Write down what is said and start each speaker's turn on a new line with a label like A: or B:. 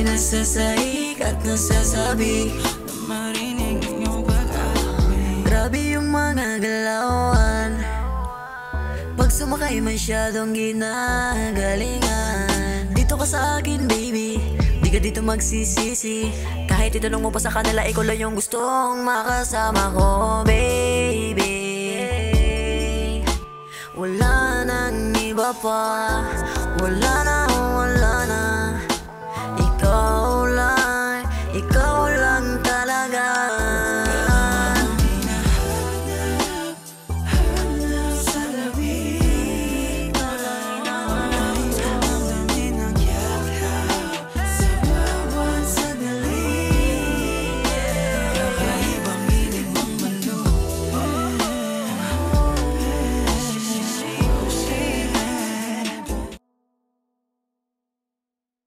A: ako'y nasasahig at nasasabi na marinig iyong pag-aaway. Grabe yung mga galawan, pag sumakay masyadong ginagalingan. Dito ka sa akin baby, di ka dito magsisisi. Kahit itanong mo pa sa kanila, ikaw lang yung gustong makasama ko baby. Wala nang iba pa, wala